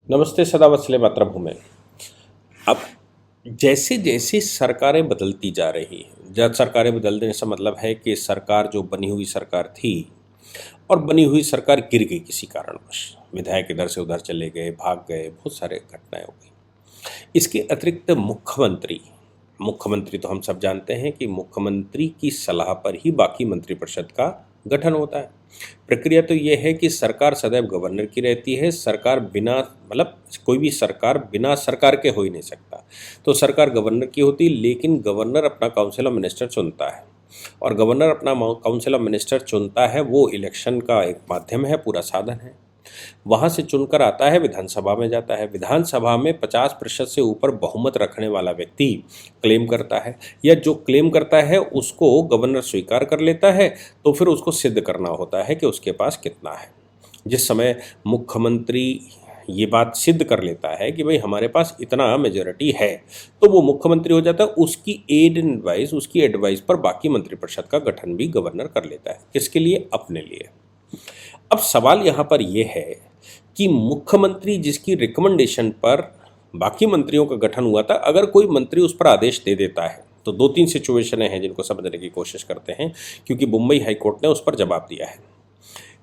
नमस्ते सदा वत्सले मातृभूमि। अब जैसे जैसे सरकारें बदलती जा रही हैं, जब सरकारें बदलने से मतलब है कि सरकार जो बनी हुई सरकार थी और बनी हुई सरकार गिर गई किसी कारणवश, विधायक इधर से उधर चले गए, भाग गए, बहुत सारे घटनाएं हो गई। इसके अतिरिक्त मुख्यमंत्री मुख्यमंत्री तो हम सब जानते हैं कि मुख्यमंत्री की सलाह पर ही बाकी मंत्रिपरिषद का गठन होता है। प्रक्रिया तो ये है कि सरकार सदैव गवर्नर की रहती है। सरकार बिना मतलब कोई भी सरकार बिना सरकार के हो ही नहीं सकता। तो सरकार गवर्नर की होती, लेकिन गवर्नर अपना काउंसिल ऑफ मिनिस्टर चुनता है और गवर्नर अपना काउंसिल ऑफ मिनिस्टर चुनता है। वो इलेक्शन का एक माध्यम है, पूरा साधन है। वहाँ से चुनकर आता है, विधानसभा में जाता है। विधानसभा में 50% से ऊपर बहुमत रखने वाला व्यक्ति क्लेम करता है, या जो क्लेम करता है उसको गवर्नर स्वीकार कर लेता है। तो फिर उसको सिद्ध करना होता है कि उसके पास कितना है। जिस समय मुख्यमंत्री ये बात सिद्ध कर लेता है कि भाई हमारे पास इतना मेजॉरिटी है, तो वो मुख्यमंत्री हो जाता है। उसकी उसकी एडवाइस पर बाकी मंत्रिपरिषद का गठन भी गवर्नर कर लेता है। किसके लिए? अपने लिए। अब सवाल यहाँ पर यह है कि मुख्यमंत्री जिसकी रिकमेंडेशन पर बाकी मंत्रियों का गठन हुआ था, अगर कोई मंत्री उस पर आदेश दे देता है, तो दो तीन सिचुएशनें हैं जिनको समझने की कोशिश करते हैं, क्योंकि मुंबई हाईकोर्ट ने उस पर जवाब दिया है।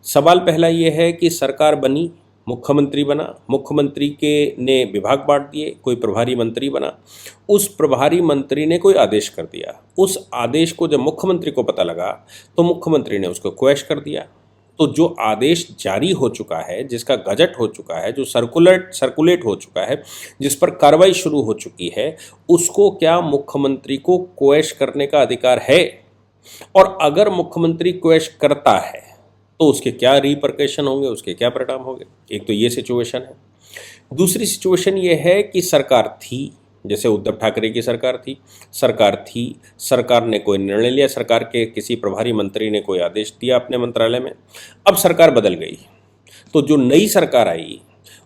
सवाल पहला ये है कि सरकार बनी, मुख्यमंत्री बना, मुख्यमंत्री के ने विभाग बांट दिए, कोई प्रभारी मंत्री बना, उस प्रभारी मंत्री ने कोई आदेश कर दिया। उस आदेश को जब मुख्यमंत्री को पता लगा तो मुख्यमंत्री ने उसको क्वैश कर दिया। तो जो आदेश जारी हो चुका है, जिसका गजट हो चुका है, जो सर्कुलेट हो चुका है, जिस पर कार्रवाई शुरू हो चुकी है, उसको क्या मुख्यमंत्री को क्वैश करने का अधिकार है? और अगर मुख्यमंत्री क्वैश करता है तो उसके क्या रिपरकशन होंगे, उसके क्या परिणाम होंगे? एक तो ये सिचुएशन है। दूसरी सिचुएशन ये है कि सरकार थी, जैसे उद्धव ठाकरे की सरकार थी, सरकार ने कोई निर्णय लिया, सरकार के किसी प्रभारी मंत्री ने कोई आदेश दिया अपने मंत्रालय में। अब सरकार बदल गई, तो जो नई सरकार आई,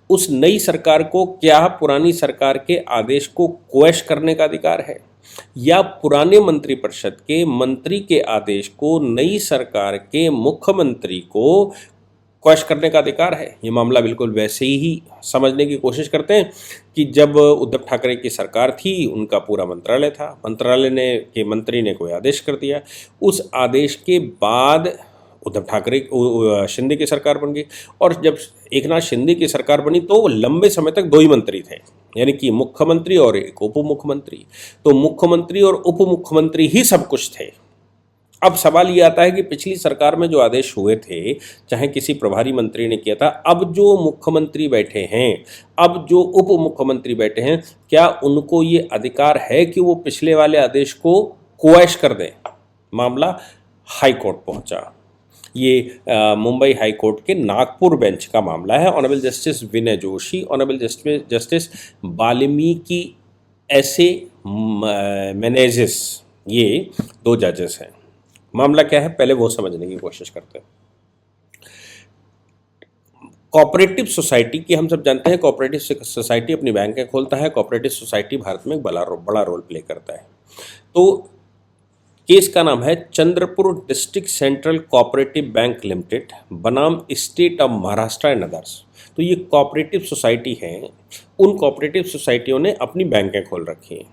उस नई सरकार को क्या पुरानी सरकार के आदेश को क्वैश करने का अधिकार है, या पुराने मंत्रिपरिषद के मंत्री के आदेश को नई सरकार के मुख्यमंत्री को क्वैश करने का अधिकार है? ये मामला बिल्कुल वैसे ही समझने की कोशिश करते हैं कि जब उद्धव ठाकरे की सरकार थी, उनका पूरा मंत्रालय था, मंत्रालय ने के मंत्री ने कोई आदेश कर दिया, उस आदेश के बाद उद्धव ठाकरे शिंदे की सरकार बन गई, और जब एकनाथ शिंदे की सरकार बनी तो लंबे समय तक दो ही मंत्री थे, यानी कि मुख्यमंत्री और एक उप मुख्यमंत्री। तो मुख्यमंत्री और उप मुख्यमंत्री ही सब कुछ थे। अब सवाल ये आता है कि पिछली सरकार में जो आदेश हुए थे, चाहे किसी प्रभारी मंत्री ने किया था, अब जो मुख्यमंत्री बैठे हैं, अब जो उप मुख्यमंत्री बैठे हैं, क्या उनको ये अधिकार है कि वो पिछले वाले आदेश को क्वैश कर दें? मामला हाई कोर्ट पहुंचा। ये मुंबई हाई कोर्ट के नागपुर बेंच का मामला है। ऑनरेबल जस्टिस विनय जोशी, ऑनरेबल जस्टिस वाल्मीकि ऐसे मेनेजिस, ये दो जजेस हैं। मामला क्या है, पहले वो समझने की कोशिश करते हैं। कोऑपरेटिव सोसाइटी की हम सब जानते हैं, कोऑपरेटिव सोसाइटी अपनी बैंकें खोलता है। कोऑपरेटिव सोसाइटी भारत में एक बड़ा रोल प्ले करता है। तो केस का नाम है Chandrapur district central cooperative bank limited बनाम state of Maharashtra and others. तो ये कोऑपरेटिव सोसाइटी है, उन कोऑपरेटिव सोसाइटियों ने अपनी बैंकें खोल रखी हैं।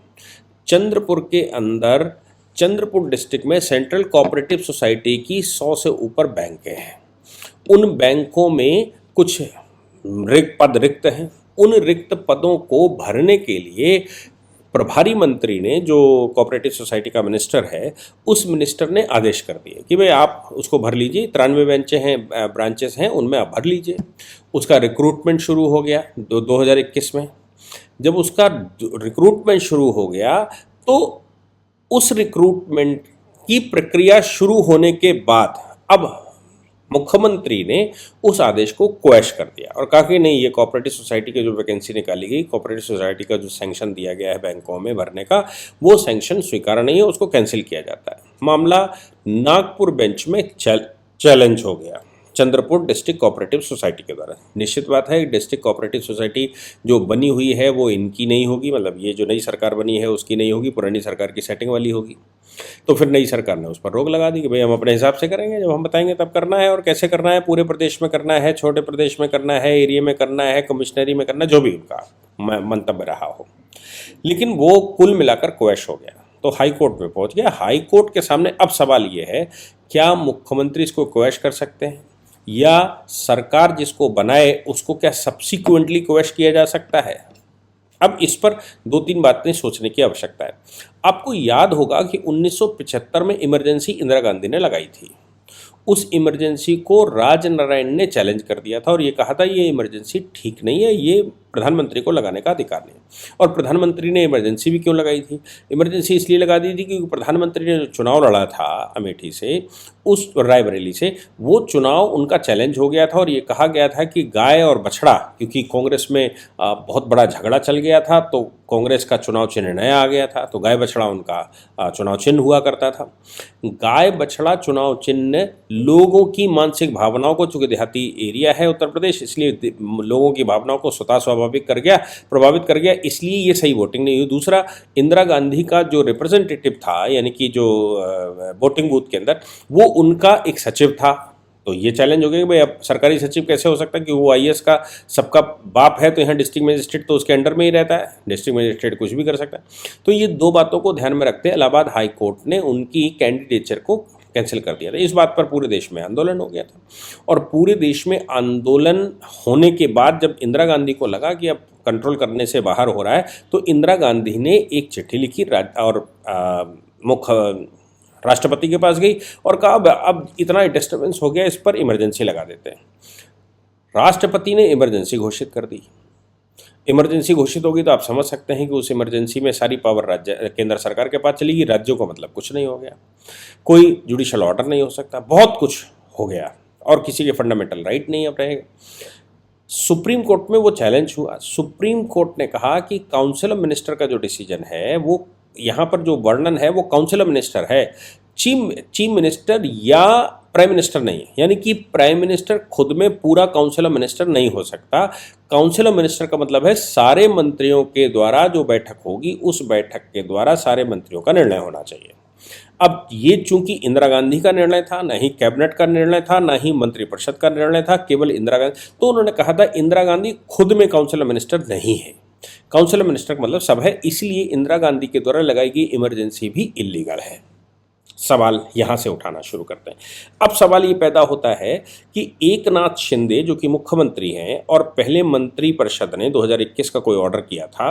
चंद्रपुर के अंदर, चंद्रपुर डिस्ट्रिक्ट में सेंट्रल कोऑपरेटिव सोसाइटी की 100 से ऊपर बैंकें हैं। उन बैंकों में कुछ पद रिक्त हैं। उन रिक्त पदों को भरने के लिए प्रभारी मंत्री ने, जो कोऑपरेटिव सोसाइटी का मिनिस्टर है, उस मिनिस्टर ने आदेश कर दिए कि भाई आप उसको भर लीजिए। 93 ब्रांचेस हैं, उनमें आप भर लीजिए। उसका रिक्रूटमेंट शुरू हो गया 2021 में। जब उसका रिक्रूटमेंट शुरू हो गया तो उस रिक्रूटमेंट की प्रक्रिया शुरू होने के बाद अब मुख्यमंत्री ने उस आदेश को क्वैश कर दिया और कहा कि नहीं, ये कोऑपरेटिव सोसाइटी की जो वैकेंसी निकाली गई, कोऑपरेटिव सोसाइटी का जो सैंक्शन दिया गया है बैंकों में भरने का, वो सैंक्शन स्वीकार नहीं है, उसको कैंसिल किया जाता है। मामला नागपुर बेंच में चैलेंज हो गया। चंद्रपुर डिस्ट्रिक्ट कोऑपरेटिव सोसाइटी के द्वारा। निश्चित बात है डिस्ट्रिक्ट कोऑपरेटिव सोसाइटी जो बनी हुई है वो इनकी नहीं होगी, मतलब ये जो नई सरकार बनी है उसकी नहीं होगी, पुरानी सरकार की सेटिंग वाली होगी। तो फिर नई सरकार ने उस पर रोक लगा दी कि भाई हम अपने हिसाब से करेंगे, जब हम बताएंगे तब करना है, और कैसे करना है, पूरे प्रदेश में करना है, छोटे प्रदेश में करना है, एरिया में करना है, कमिश्नरी में करना है, जो भी उनका मंतव्य रहा हो। लेकिन वो कुल मिलाकर क्वैश हो गया, तो हाई कोर्ट में पहुंच गया। हाई कोर्ट के सामने अब सवाल ये है, क्या मुख्यमंत्री इसको क्वैश कर सकते हैं, या सरकार जिसको बनाए उसको क्या सब्सिक्वेंटली क्वैश किया जा सकता है? अब इस पर 2-3 बातें सोचने की आवश्यकता है। आपको याद होगा कि 1975 में इमरजेंसी इंदिरा गांधी ने लगाई थी। उस इमरजेंसी को राजनारायण ने चैलेंज कर दिया था और ये कहा था ये इमरजेंसी ठीक नहीं है, ये प्रधानमंत्री को लगाने का अधिकार नहीं है। और प्रधानमंत्री ने इमरजेंसी भी क्यों लगाई थी? इमरजेंसी इसलिए लगा दी थी क्योंकि प्रधानमंत्री ने जो चुनाव लड़ा था अमेठी से, उस रायबरेली से, वो चुनाव उनका चैलेंज हो गया था और ये कहा गया था कि गाय और बछड़ा, क्योंकि कांग्रेस में बहुत बड़ा झगड़ा चल गया था, तो कांग्रेस का चुनाव चिन्ह नया आ गया था, तो गाय बछड़ा उनका चुनाव चिन्ह हुआ करता था। गाय बछड़ा चुनाव चिन्ह लोगों की मानसिक भावनाओं को, चूंकि देहाती एरिया है उत्तर प्रदेश, इसलिए लोगों की भावनाओं को स्वतः स्वाभाविक कर गया, प्रभावित कर गया, इसलिए ये सही वोटिंग नहीं हुई। दूसरा, इंदिरा गांधी का जो रिप्रेजेंटेटिव था, यानी कि जो वोटिंग बूथ के अंदर, वो उनका एक सचिव था, तो ये चैलेंज हो गया कि भाई अब सरकारी सचिव कैसे हो सकता है कि वो आईएएस का सबका बाप है, तो यहाँ डिस्ट्रिक्ट मजिस्ट्रेट तो उसके अंडर में ही रहता है, डिस्ट्रिक्ट मजिस्ट्रेट कुछ भी कर सकता है। तो ये दो बातों को ध्यान में रखते इलाहाबाद हाई कोर्ट ने उनकी कैंडिडेचर को कैंसिल कर दिया था। इस बात पर पूरे देश में आंदोलन हो गया था, और पूरे देश में आंदोलन होने के बाद जब इंदिरा गांधी को लगा कि अब कंट्रोल करने से बाहर हो रहा है, तो इंदिरा गांधी ने एक चिट्ठी लिखी और मुख्य राष्ट्रपति के पास गई और कहा अब इतना डिस्टर्बेंस हो गया, इस पर इमरजेंसी लगा देते हैं। राष्ट्रपति ने इमरजेंसी घोषित कर दी। इमरजेंसी घोषित होगी तो आप समझ सकते हैं कि उस इमरजेंसी में सारी पावर केंद्र सरकार के पास चलेगी, राज्यों को मतलब कुछ नहीं हो गया, कोई जुडिशल ऑर्डर नहीं हो सकता, बहुत कुछ हो गया, और किसी के फंडामेंटल राइट नहीं अब रहेगा। सुप्रीम कोर्ट में वो चैलेंज हुआ। सुप्रीम कोर्ट ने कहा कि काउंसिल ऑफ मिनिस्टर का जो डिसीजन है, वो यहाँ पर जो वर्णन है वो काउंसिल ऑफ मिनिस्टर है, चीफ मिनिस्टर या प्राइम मिनिस्टर नहीं है। यानी कि प्राइम मिनिस्टर खुद में पूरा काउंसिल ऑफ मिनिस्टर नहीं हो सकता। काउंसिल ऑफ मिनिस्टर का मतलब है सारे मंत्रियों के द्वारा जो बैठक होगी, उस बैठक के द्वारा सारे मंत्रियों का निर्णय होना चाहिए। अब ये चूंकि इंदिरा गांधी का निर्णय था, ना ही कैबिनेट का निर्णय था, ना ही मंत्रिपरिषद का निर्णय था, केवल इंदिरा गांधी, तो उन्होंने कहा था इंदिरा गांधी खुद में काउंसिल ऑफ मिनिस्टर नहीं है। काउंसिल ऑफ मिनिस्टर का मतलब सब है, इसलिए इंदिरा गांधी के द्वारा लगाई गई इमरजेंसी भी इलीगल है। सवाल यहाँ से उठाना शुरू करते हैं। अब सवाल ये पैदा होता है कि एकनाथ शिंदे जो कि मुख्यमंत्री हैं और पहले मंत्रिपरिषद ने 2021 का कोई ऑर्डर किया था,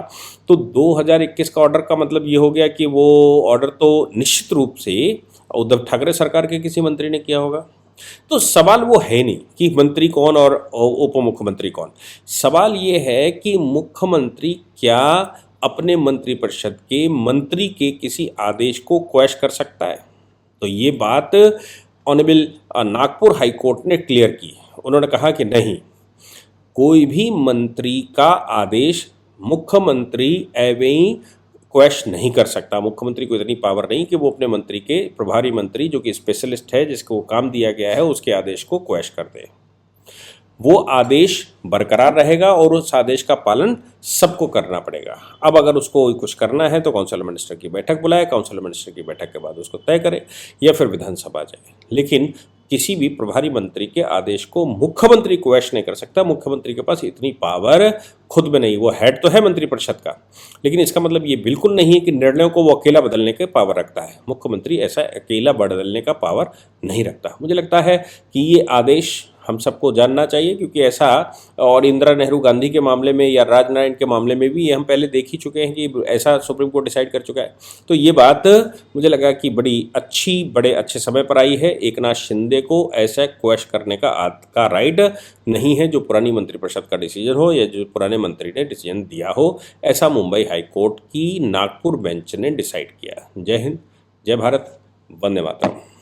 तो 2021 का ऑर्डर का मतलब ये हो गया कि वो ऑर्डर तो निश्चित रूप से उद्धव ठाकरे सरकार के किसी मंत्री ने किया होगा। तो सवाल वो है नहीं कि मंत्री कौन और उप मुख्यमंत्री कौन, सवाल ये है कि मुख्यमंत्री क्या अपने मंत्रिपरिषद के मंत्री के किसी आदेश को क्वैश कर सकता है। तो ये बात ऑनरेबल नागपुर हाई कोर्ट ने क्लियर की। उन्होंने कहा कि नहीं, कोई भी मंत्री का आदेश मुख्यमंत्री एवं क्वैश नहीं कर सकता। मुख्यमंत्री को इतनी पावर नहीं कि वो अपने मंत्री के, प्रभारी मंत्री जो कि स्पेशलिस्ट है, जिसको काम दिया गया है, उसके आदेश को क्वैश कर दे। वो आदेश बरकरार रहेगा और उस आदेश का पालन सबको करना पड़ेगा। अब अगर उसको कुछ करना है तो काउंसिल ऑफ मिनिस्टर की बैठक बुलाए, काउंसिल ऑफ मिनिस्टर की बैठक के बाद उसको तय करे, या फिर विधानसभा जाए। लेकिन किसी भी प्रभारी मंत्री के आदेश को मुख्यमंत्री क्वैश नहीं कर सकता। मुख्यमंत्री के पास इतनी पावर खुद में नहीं, वो हेड तो है मंत्रिपरिषद का, लेकिन इसका मतलब ये बिल्कुल नहीं है कि निर्णयों को वो अकेला बदलने के पावर रखता है। मुख्यमंत्री ऐसा अकेला बदलने का पावर नहीं रखता। मुझे लगता है कि ये आदेश हम सबको जानना चाहिए, क्योंकि ऐसा, और इंदिरा नेहरू गांधी के मामले में या राजनारायण के मामले में भी ये हम पहले देख ही चुके हैं कि ऐसा सुप्रीम कोर्ट डिसाइड कर चुका है। तो ये बात मुझे लगा कि बड़े अच्छे समय पर आई है। एकनाथ शिंदे को ऐसा क्वैश करने का राइट नहीं है जो पुरानी मंत्रिपरिषद का डिसीजन हो या जो पुराने मंत्री ने डिसीजन दिया हो। ऐसा मुंबई हाई कोर्ट की नागपुर बेंच ने डिसाइड किया। जय हिंद, जय भारत, वंदे मातरम।